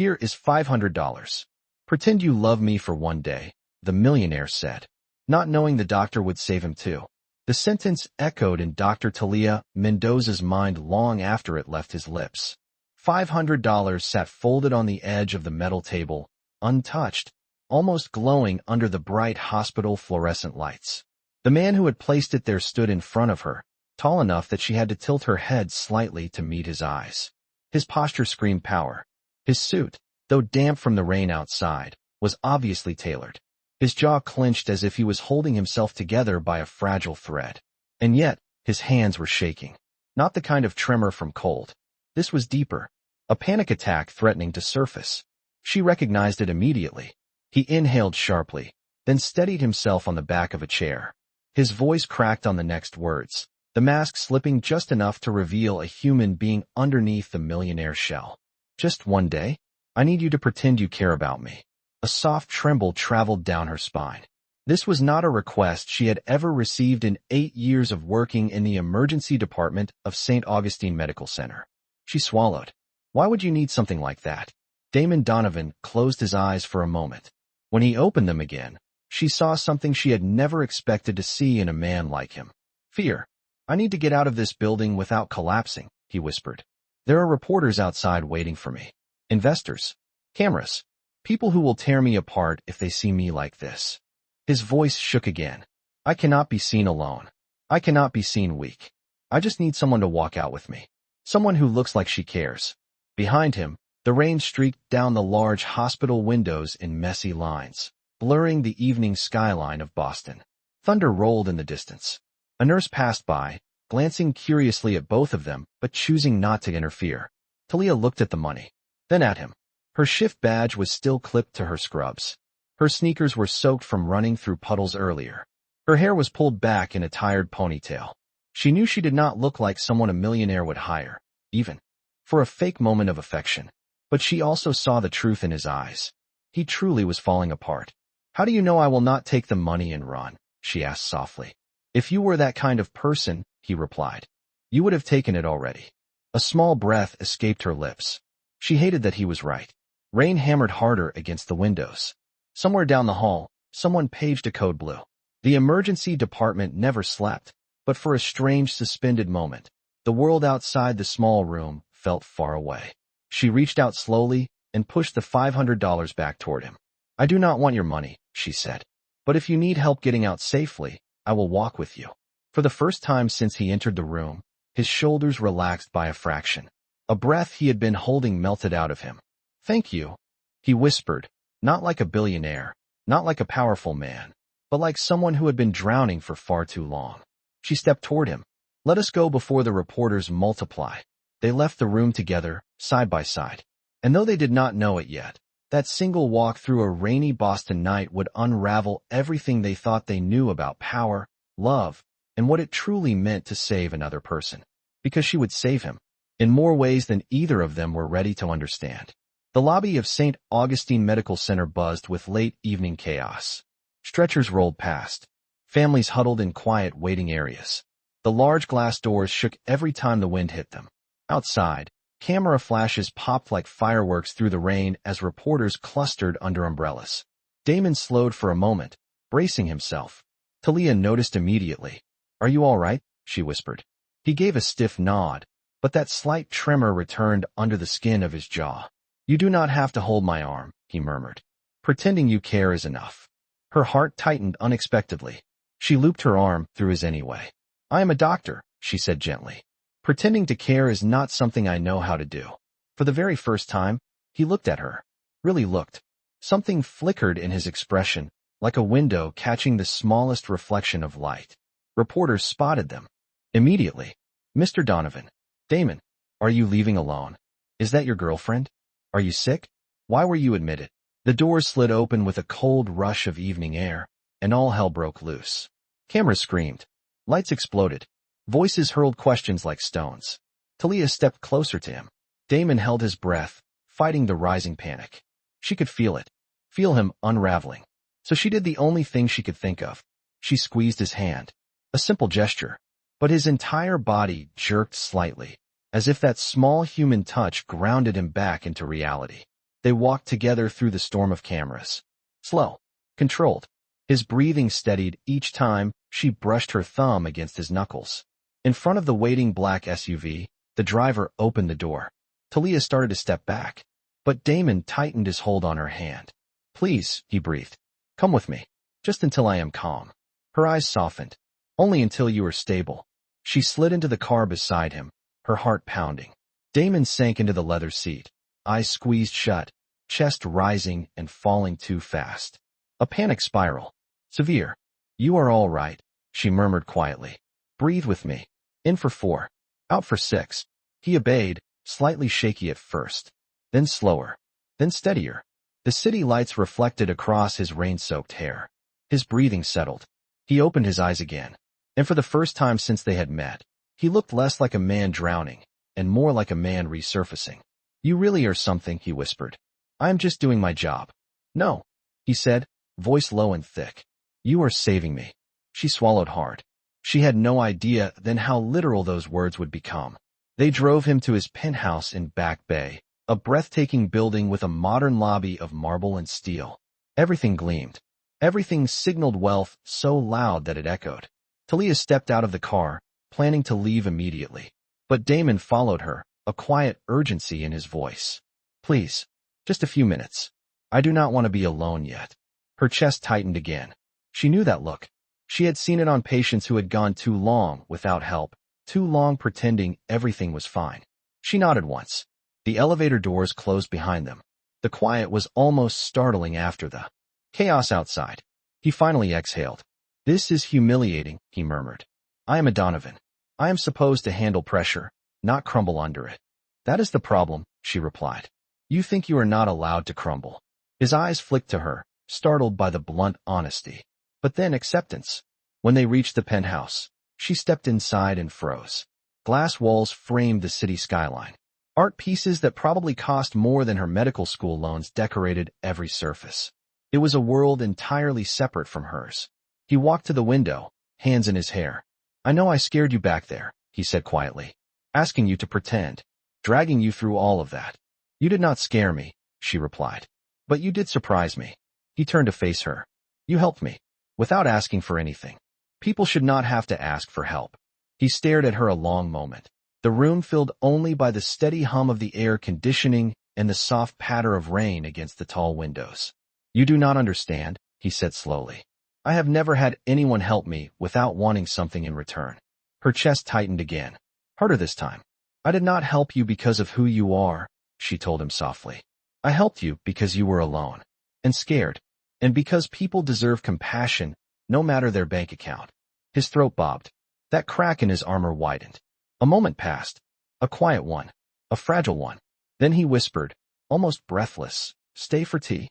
Here is $500. Pretend you love me for one day, the millionaire said, not knowing the doctor would save him too. The sentence echoed in Dr. Thalia Mendoza's mind long after it left his lips. $500 sat folded on the edge of the metal table, untouched, almost glowing under the bright hospital fluorescent lights. The man who had placed it there stood in front of her, tall enough that she had to tilt her head slightly to meet his eyes. His posture screamed power. His suit, though damp from the rain outside, was obviously tailored. His jaw clenched as if he was holding himself together by a fragile thread. And yet, his hands were shaking. Not the kind of tremor from cold. This was deeper. A panic attack threatening to surface. She recognized it immediately. He inhaled sharply, then steadied himself on the back of a chair. His voice cracked on the next words, the mask slipping just enough to reveal a human being underneath the millionaire's shell. Just one day? I need you to pretend you care about me. A soft tremble traveled down her spine. This was not a request she had ever received in 8 years of working in the emergency department of St. Augustine Medical Center. She swallowed. Why would you need something like that? Damon Donovan closed his eyes for a moment. When he opened them again, she saw something she had never expected to see in a man like him. Fear. I need to get out of this building without collapsing, he whispered. There are reporters outside waiting for me. Investors. Cameras. People who will tear me apart if they see me like this. His voice shook again. I cannot be seen alone. I cannot be seen weak. I just need someone to walk out with me. Someone who looks like she cares. Behind him, the rain streaked down the large hospital windows in messy lines, blurring the evening skyline of Boston. Thunder rolled in the distance. A nurse passed by, glancing curiously at both of them, but choosing not to interfere. Thalia looked at the money, then at him. Her shift badge was still clipped to her scrubs. Her sneakers were soaked from running through puddles earlier. Her hair was pulled back in a tired ponytail. She knew she did not look like someone a millionaire would hire, even for a fake moment of affection. But she also saw the truth in his eyes. He truly was falling apart. How do you know I will not take the money and run? She asked softly. If you were that kind of person, he replied, you would have taken it already. A small breath escaped her lips. She hated that he was right. Rain hammered harder against the windows. Somewhere down the hall, someone paged a code blue. The emergency department never slept, but for a strange suspended moment, the world outside the small room felt far away. She reached out slowly and pushed the $500 back toward him. I do not want your money, she said. But if you need help getting out safely, I will walk with you. For the first time since he entered the room, his shoulders relaxed by a fraction. A breath he had been holding melted out of him. Thank you, he whispered, not like a billionaire, not like a powerful man, but like someone who had been drowning for far too long. She stepped toward him. Let us go before the reporters multiply. They left the room together, side by side. And though they did not know it yet, that single walk through a rainy Boston night would unravel everything they thought they knew about power, love, and what it truly meant to save another person. Because she would save him, in more ways than either of them were ready to understand. The lobby of St. Augustine Medical Center buzzed with late evening chaos. Stretchers rolled past. Families huddled in quiet waiting areas. The large glass doors shook every time the wind hit them. Outside, camera flashes popped like fireworks through the rain as reporters clustered under umbrellas. Damon slowed for a moment, bracing himself. Thalia noticed immediately. Are you all right? She whispered. He gave a stiff nod, but that slight tremor returned under the skin of his jaw. You do not have to hold my arm, he murmured. Pretending you care is enough. Her heart tightened unexpectedly. She looped her arm through his anyway. I am a doctor, she said gently. Pretending to care is not something I know how to do. For the very first time, he looked at her. Really looked. Something flickered in his expression, like a window catching the smallest reflection of light. Reporters spotted them. Immediately. Mr. Donovan. Damon. Are you leaving alone? Is that your girlfriend? Are you sick? Why were you admitted? The doors slid open with a cold rush of evening air, and all hell broke loose. Cameras screamed. Lights exploded. Voices hurled questions like stones. Thalia stepped closer to him. Damon held his breath, fighting the rising panic. She could feel it. Feel him unraveling. So she did the only thing she could think of. She squeezed his hand. A simple gesture. But his entire body jerked slightly, as if that small human touch grounded him back into reality. They walked together through the storm of cameras. Slow, controlled. His breathing steadied each time she brushed her thumb against his knuckles. In front of the waiting black SUV, the driver opened the door. Thalia started to step back, but Damon tightened his hold on her hand. "Please," he breathed. "Come with me. Just until I am calm." Her eyes softened. "Only until you are stable." She slid into the car beside him, her heart pounding. Damon sank into the leather seat, eyes squeezed shut, chest rising and falling too fast. A panic spiral. Severe. "You are all right," she murmured quietly. "Breathe with me. In for 4. Out for 6. He obeyed, slightly shaky at first. Then slower. Then steadier. The city lights reflected across his rain-soaked hair. His breathing settled. He opened his eyes again. And for the first time since they had met, he looked less like a man drowning and more like a man resurfacing. "You really are something," he whispered. "I am just doing my job." "No," he said, voice low and thick. "You are saving me." She swallowed hard. She had no idea then how literal those words would become. They drove him to his penthouse in Back Bay, a breathtaking building with a modern lobby of marble and steel. Everything gleamed. Everything signaled wealth so loud that it echoed. Thalia stepped out of the car, planning to leave immediately. But Damon followed her, a quiet urgency in his voice. "Please, just a few minutes. I do not want to be alone yet." Her chest tightened again. She knew that look. She had seen it on patients who had gone too long without help, too long pretending everything was fine. She nodded once. The elevator doors closed behind them. The quiet was almost startling after the chaos outside. He finally exhaled. "This is humiliating," he murmured. "I am a Donovan. I am supposed to handle pressure, not crumble under it." "That is the problem," she replied. "You think you are not allowed to crumble." His eyes flicked to her, startled by the blunt honesty. But then acceptance. When they reached the penthouse, she stepped inside and froze. Glass walls framed the city skyline. Art pieces that probably cost more than her medical school loans decorated every surface. It was a world entirely separate from hers. He walked to the window, hands in his hair. "I know I scared you back there," he said quietly. "Asking you to pretend. Dragging you through all of that." "You did not scare me," she replied. "But you did surprise me." He turned to face her. "You helped me. Without asking for anything. People should not have to ask for help." He stared at her a long moment. The room filled only by the steady hum of the air conditioning and the soft patter of rain against the tall windows. "You do not understand," he said slowly. "I have never had anyone help me without wanting something in return." Her chest tightened again. Harder this time. "I did not help you because of who you are," she told him softly. "I helped you because you were alone. And scared. And because people deserve compassion, no matter their bank account." His throat bobbed. That crack in his armor widened. A moment passed. A quiet one. A fragile one. Then he whispered, almost breathless, "Stay for tea?"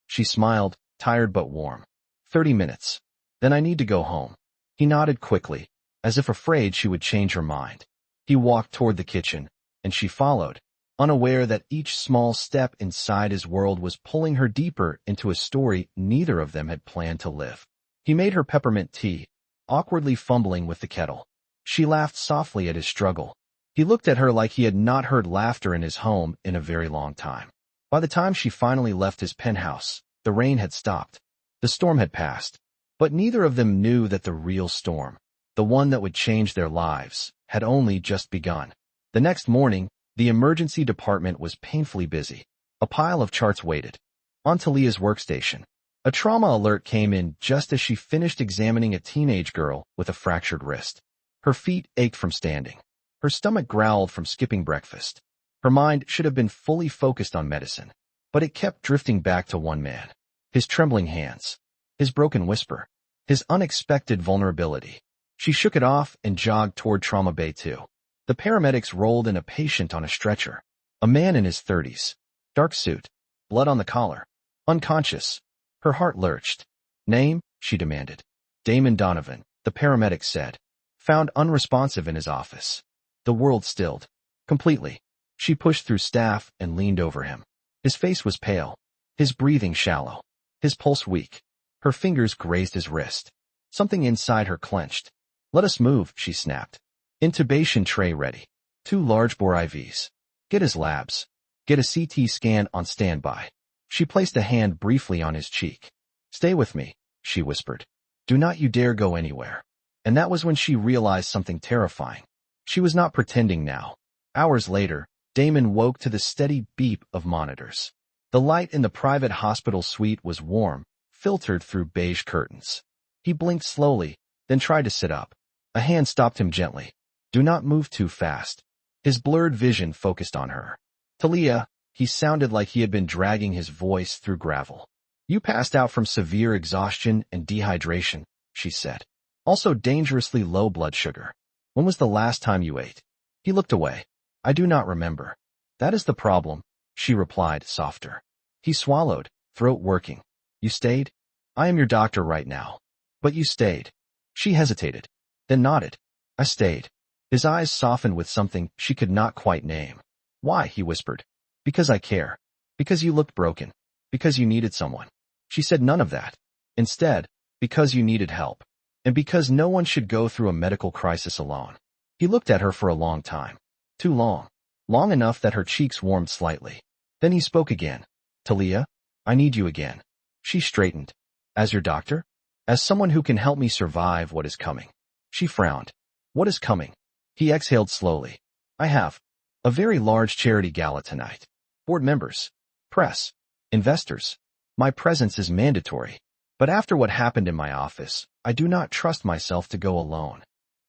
She smiled, tired but warm. 30 minutes. Then I need to go home." He nodded quickly, as if afraid she would change her mind. He walked toward the kitchen, and she followed, unaware that each small step inside his world was pulling her deeper into a story neither of them had planned to live. He made her peppermint tea, awkwardly fumbling with the kettle. She laughed softly at his struggle. He looked at her like he had not heard laughter in his home in a very long time. By the time she finally left his penthouse, the rain had stopped. The storm had passed. But neither of them knew that the real storm, the one that would change their lives, had only just begun. The next morning, the emergency department was painfully busy. A pile of charts waited. On Thalia's workstation, a trauma alert came in just as she finished examining a teenage girl with a fractured wrist. Her feet ached from standing. Her stomach growled from skipping breakfast. Her mind should have been fully focused on medicine, but it kept drifting back to one man. His trembling hands. His broken whisper. His unexpected vulnerability. She shook it off and jogged toward Trauma Bay 2. The paramedics rolled in a patient on a stretcher. A man in his 30s. Dark suit. Blood on the collar. Unconscious. Her heart lurched. "Name?" she demanded. "Damon Donovan," the paramedic said. Found unresponsive in his office. The world stilled. Completely. She pushed through staff and leaned over him. His face was pale. His breathing shallow. His pulse weak. Her fingers grazed his wrist. Something inside her clenched. "Let us move," she snapped. "Intubation tray ready. 2 large bore IVs. Get his labs." Get a CT scan on standby. She placed a hand briefly on his cheek. Stay with me, she whispered. Do not you dare go anywhere. And that was when she realized something terrifying. She was not pretending now. Hours later, Damon woke to the steady beep of monitors. The light in the private hospital suite was warm, filtered through beige curtains. He blinked slowly, then tried to sit up. A hand stopped him gently. Do not move too fast. His blurred vision focused on her. Thalia, he sounded like he had been dragging his voice through gravel. You passed out from severe exhaustion and dehydration, she said. Also dangerously low blood sugar. When was the last time you ate? He looked away. I do not remember. That is the problem, she replied, softer. He swallowed, throat working. You stayed? I am your doctor right now. But you stayed. She hesitated, then nodded. I stayed. His eyes softened with something she could not quite name. Why, he whispered. Because I care. Because you looked broken. Because you needed someone. She said none of that. Instead, because you needed help. And because no one should go through a medical crisis alone. He looked at her for a long time. Too long. Long enough that her cheeks warmed slightly. Then he spoke again. Thalia, I need you again. She straightened. As your doctor? As someone who can help me survive what is coming. She frowned. What is coming? He exhaled slowly. I have a very large charity gala tonight. Board members, press, investors. My presence is mandatory. But after what happened in my office, I do not trust myself to go alone.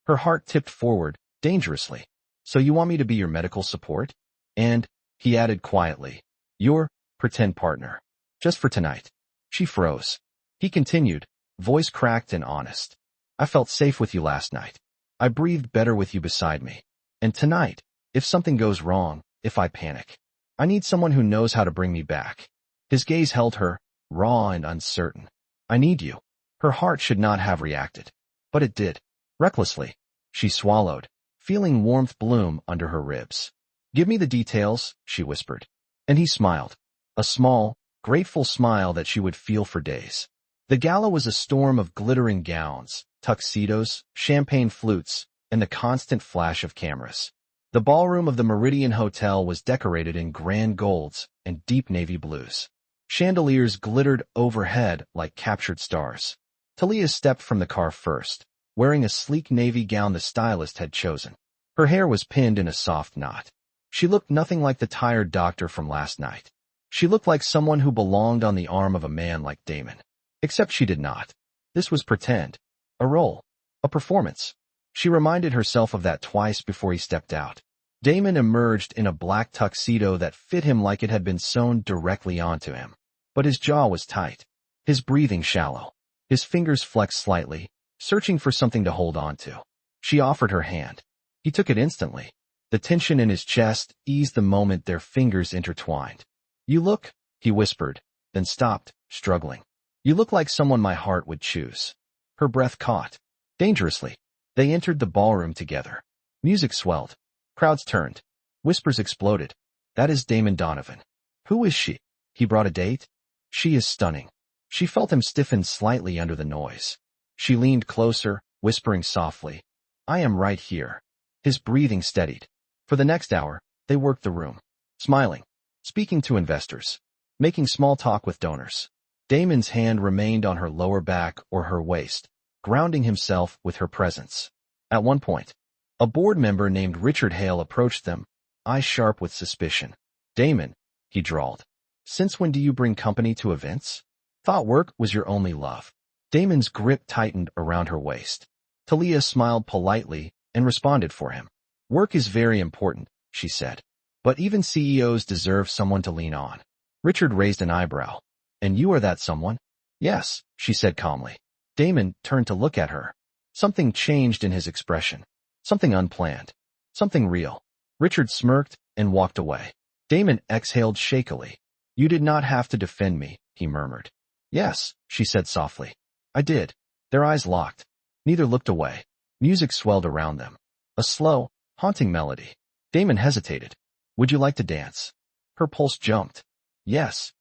Her heart tipped forward, dangerously. So you want me to be your medical support? And, he added quietly, your pretend partner. Just for tonight. She froze. He continued, voice cracked and honest. I felt safe with you last night. I breathed better with you beside me. And tonight, if something goes wrong, if I panic, I need someone who knows how to bring me back. His gaze held her, raw and uncertain. I need you. Her heart should not have reacted. But it did. Recklessly. She swallowed, feeling warmth bloom under her ribs. Give me the details, she whispered. And he smiled. A small, grateful smile that she would feel for days. The gala was a storm of glittering gowns, tuxedos, champagne flutes, and the constant flash of cameras. The ballroom of the Meridian Hotel was decorated in grand golds and deep navy blues. Chandeliers glittered overhead like captured stars. Thalia stepped from the car first, wearing a sleek navy gown the stylist had chosen. Her hair was pinned in a soft knot. She looked nothing like the tired doctor from last night. She looked like someone who belonged on the arm of a man like Damon. Except she did not. This was pretend. A role. A performance. She reminded herself of that twice before he stepped out. Damon emerged in a black tuxedo that fit him like it had been sewn directly onto him. But his jaw was tight. His breathing shallow. His fingers flexed slightly, searching for something to hold on to. She offered her hand. He took it instantly. The tension in his chest eased the moment their fingers intertwined. You look, he whispered, then stopped, struggling. You look like someone my heart would choose. Her breath caught. Dangerously. They entered the ballroom together. Music swelled. Crowds turned. Whispers exploded. That is Damon Donovan. Who is she? He brought a date? She is stunning. She felt him stiffen slightly under the noise. She leaned closer, whispering softly, I am right here. His breathing steadied. For the next hour, they worked the room. Smiling. Speaking to investors. Making small talk with donors. Damon's hand remained on her lower back or her waist, grounding himself with her presence. At one point, a board member named Richard Hale approached them, eyes sharp with suspicion. Damon, he drawled. Since when do you bring company to events? Thought work was your only love. Damon's grip tightened around her waist. Thalia smiled politely and responded for him. Work is very important, she said. But even CEOs deserve someone to lean on. Richard raised an eyebrow. And you are that someone? Yes, she said calmly. Damon turned to look at her. Something changed in his expression. Something unplanned. Something real. Richard smirked and walked away. Damon exhaled shakily. You did not have to defend me, he murmured. Yes, she said softly. I did. Their eyes locked. Neither looked away. Music swelled around them. A slow, haunting melody. Damon hesitated. Would you like to dance? Her pulse jumped. Yes.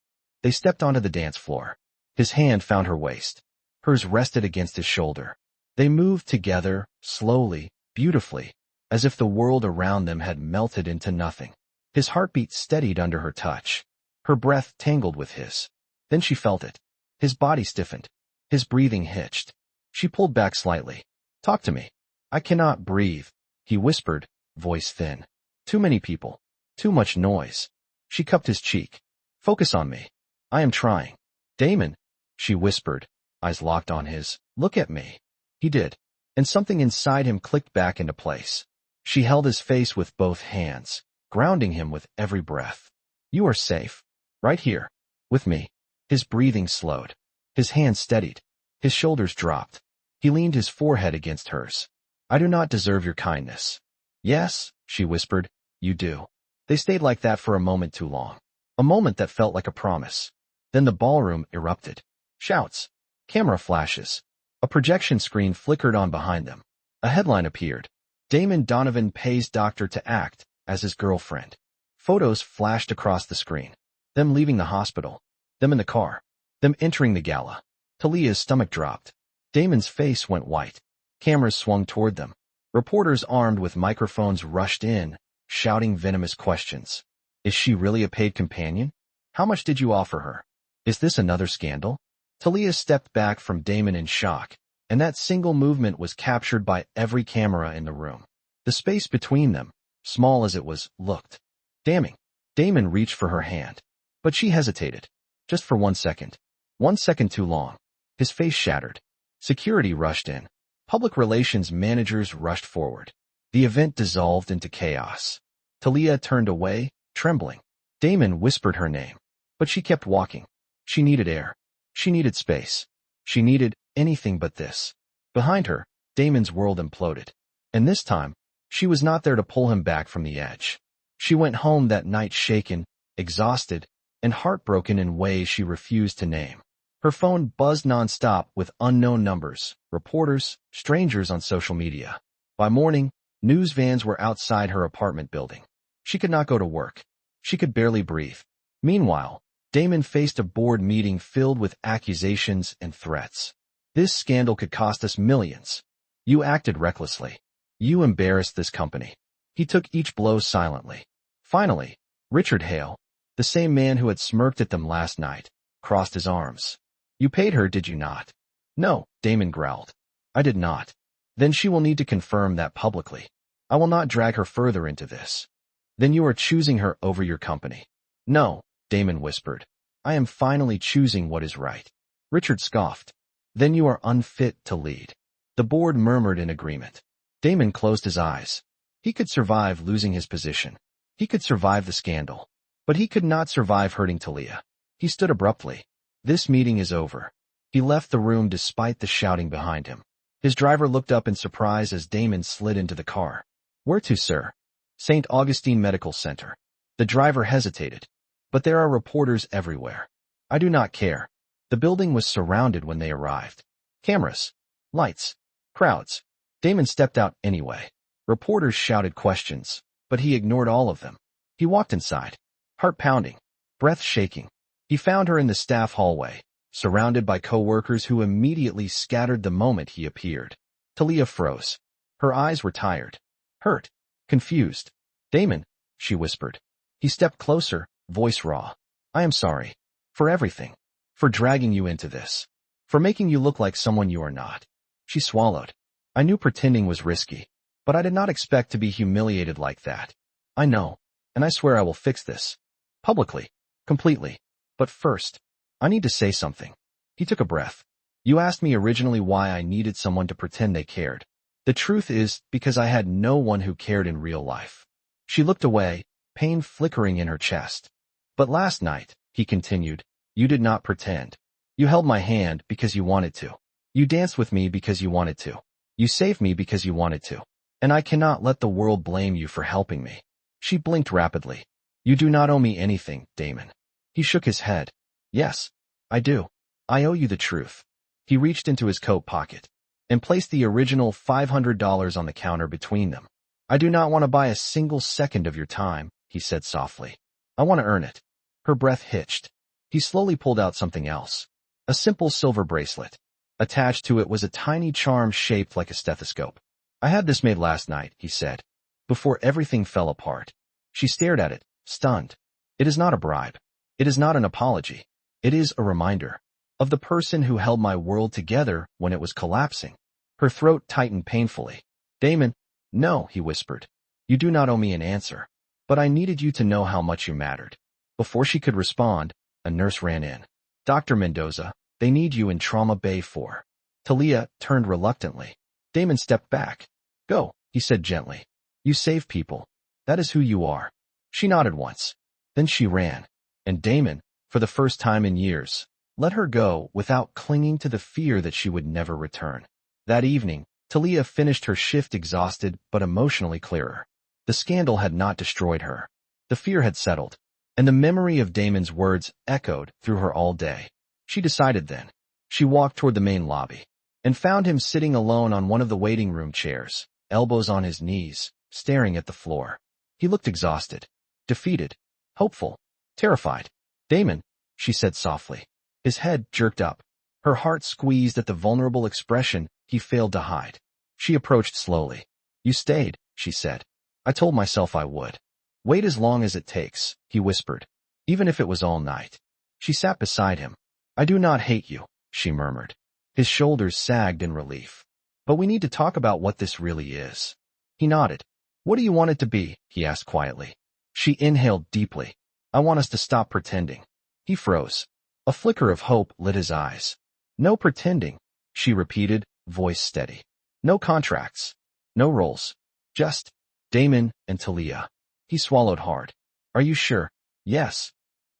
They stepped onto the dance floor. His hand found her waist. Hers rested against his shoulder. They moved together, slowly, beautifully, as if the world around them had melted into nothing. His heartbeat steadied under her touch. Her breath tangled with his. Then she felt it. His body stiffened. His breathing hitched. She pulled back slightly. "Talk to me." "I cannot breathe," he whispered, voice thin. "Too many people. Too much noise." She cupped his cheek. "Focus on me." "I am trying." "Damon," she whispered, eyes locked on his. "Look at me." He did, and something inside him clicked back into place. She held his face with both hands, grounding him with every breath. "You are safe. Right here. With me." His breathing slowed. His hands steadied. His shoulders dropped. He leaned his forehead against hers. "I do not deserve your kindness." "Yes," she whispered, "you do." They stayed like that for a moment too long. A moment that felt like a promise. Then the ballroom erupted. Shouts. Camera flashes. A projection screen flickered on behind them. A headline appeared. Damon Donovan pays doctor to act as his girlfriend. Photos flashed across the screen. Them leaving the hospital. Them in the car. Them entering the gala. Thalia's stomach dropped. Damon's face went white. Cameras swung toward them. Reporters armed with microphones rushed in, shouting venomous questions. Is she really a paid companion? How much did you offer her? Is this another scandal? Thalia stepped back from Damon in shock, and that single movement was captured by every camera in the room. The space between them, small as it was, looked damning. Damon reached for her hand, but she hesitated. Just for 1 second. 1 second too long. His face shattered. Security rushed in. Public relations managers rushed forward. The event dissolved into chaos. Thalia turned away, trembling. Damon whispered her name, but she kept walking. She needed air. She needed space. She needed anything but this. Behind her, Damon's world imploded. And this time, she was not there to pull him back from the edge. She went home that night shaken, exhausted, and heartbroken in ways she refused to name. Her phone buzzed nonstop with unknown numbers, reporters, strangers on social media. By morning, news vans were outside her apartment building. She could not go to work. She could barely breathe. Meanwhile, Damon faced a board meeting filled with accusations and threats. This scandal could cost us millions. You acted recklessly. You embarrassed this company. He took each blow silently. Finally, Richard Hale, the same man who had smirked at them last night, crossed his arms. You paid her, did you not? No, Damon growled. I did not. Then she will need to confirm that publicly. I will not drag her further into this. Then you are choosing her over your company. No, Damon whispered. I am finally choosing what is right. Richard scoffed. Then you are unfit to lead. The board murmured in agreement. Damon closed his eyes. He could survive losing his position. He could survive the scandal. But he could not survive hurting Thalia. He stood abruptly. This meeting is over. He left the room despite the shouting behind him. His driver looked up in surprise as Damon slid into the car. Where to, sir? St. Augustine Medical Center. The driver hesitated. But there are reporters everywhere. I do not care. The building was surrounded when they arrived. Cameras. Lights. Crowds. Damon stepped out anyway. Reporters shouted questions, but he ignored all of them. He walked inside, heart pounding, breath shaking. He found her in the staff hallway, surrounded by co-workers who immediately scattered the moment he appeared. Thalia froze. Her eyes were tired, hurt, confused. Damon, she whispered. He stepped closer, voice raw. I am sorry. For everything. For dragging you into this. For making you look like someone you are not. She swallowed. I knew pretending was risky, but I did not expect to be humiliated like that. I know, and I swear I will fix this. Publicly. Completely. But first, I need to say something. He took a breath. You asked me originally why I needed someone to pretend they cared. The truth is, because I had no one who cared in real life. She looked away, pain flickering in her chest. But last night, he continued, you did not pretend. You held my hand because you wanted to. You danced with me because you wanted to. You saved me because you wanted to. And I cannot let the world blame you for helping me. She blinked rapidly. You do not owe me anything, Damon. He shook his head. Yes, I do. I owe you the truth. He reached into his coat pocket and placed the original $500 on the counter between them. I do not want to buy a single second of your time, he said softly. I want to earn it. Her breath hitched. He slowly pulled out something else. A simple silver bracelet. Attached to it was a tiny charm shaped like a stethoscope. I had this made last night, he said, before everything fell apart. She stared at it, stunned. It is not a bribe. It is not an apology. It is a reminder of the person who held my world together when it was collapsing. Her throat tightened painfully. Damon, no, he whispered. You do not owe me an answer. But I needed you to know how much you mattered. Before she could respond, a nurse ran in. Dr. Mendoza, they need you in Trauma Bay 4. Thalia turned reluctantly. Damon stepped back. Go, he said gently. You save people. That is who you are. She nodded once. Then she ran. And Damon, for the first time in years, let her go without clinging to the fear that she would never return. That evening, Thalia finished her shift exhausted but emotionally clearer. The scandal had not destroyed her. The fear had settled, and the memory of Damon's words echoed through her all day. She decided then. She walked toward the main lobby and found him sitting alone on one of the waiting room chairs, elbows on his knees, staring at the floor. He looked exhausted, defeated, hopeful, terrified. Damon, she said softly. His head jerked up. Her heart squeezed at the vulnerable expression he failed to hide. She approached slowly. You stayed, she said. I told myself I would. Wait as long as it takes, he whispered, even if it was all night. She sat beside him. I do not hate you, she murmured. His shoulders sagged in relief. But we need to talk about what this really is. He nodded. What do you want it to be? He asked quietly. She inhaled deeply. I want us to stop pretending. He froze. A flicker of hope lit his eyes. No pretending, she repeated, voice steady. No contracts. No roles. Just Damon and Thalia. He swallowed hard. Are you sure? Yes.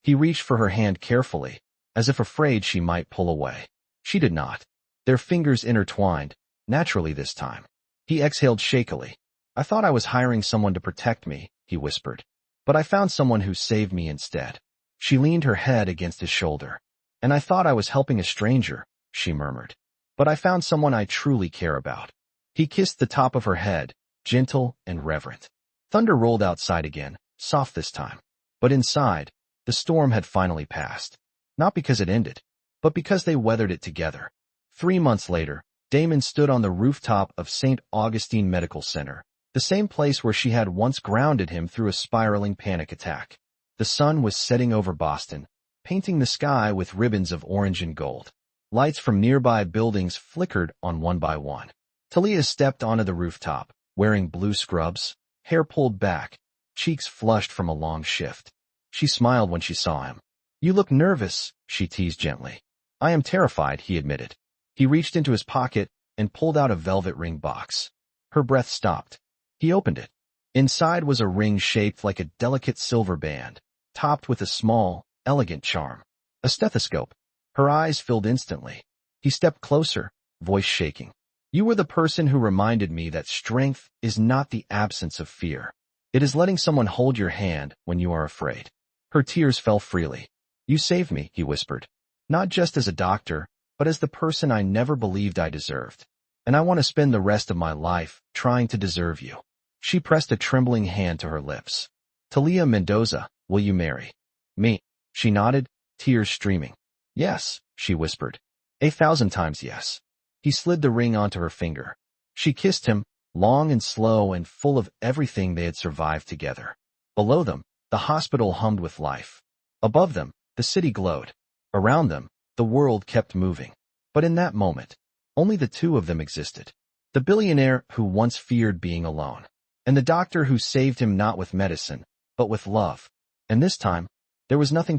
He reached for her hand carefully, as if afraid she might pull away. She did not. Their fingers intertwined, naturally this time. He exhaled shakily. I thought I was hiring someone to protect me, he whispered. But I found someone who saved me instead. She leaned her head against his shoulder. And I thought I was helping a stranger, she murmured. But I found someone I truly care about. He kissed the top of her head, gentle and reverent. Thunder rolled outside again, soft this time. But inside, the storm had finally passed. Not because it ended, but because they weathered it together. 3 months later, Damon stood on the rooftop of St. Augustine Medical Center, the same place where she had once grounded him through a spiraling panic attack. The sun was setting over Boston, painting the sky with ribbons of orange and gold. Lights from nearby buildings flickered on one by one. Thalia stepped onto the rooftop, wearing blue scrubs, hair pulled back, cheeks flushed from a long shift. She smiled when she saw him. You look nervous, she teased gently. I am terrified, he admitted. He reached into his pocket and pulled out a velvet ring box. Her breath stopped. He opened it. Inside was a ring shaped like a delicate silver band, topped with a small, elegant charm. A stethoscope. Her eyes filled instantly. He stepped closer, voice shaking. You were the person who reminded me that strength is not the absence of fear. It is letting someone hold your hand when you are afraid. Her tears fell freely. You saved me, he whispered. Not just as a doctor, but as the person I never believed I deserved. And I want to spend the rest of my life trying to deserve you. She pressed a trembling hand to her lips. Thalia Mendoza, will you marry me? She nodded, tears streaming. Yes, she whispered. 1,000 times yes. He slid the ring onto her finger. She kissed him, long and slow and full of everything they had survived together. Below them, the hospital hummed with life. Above them, the city glowed. Around them, the world kept moving. But in that moment, only the two of them existed. The billionaire who once feared being alone, and the doctor who saved him not with medicine, but with love. And this time, there was nothing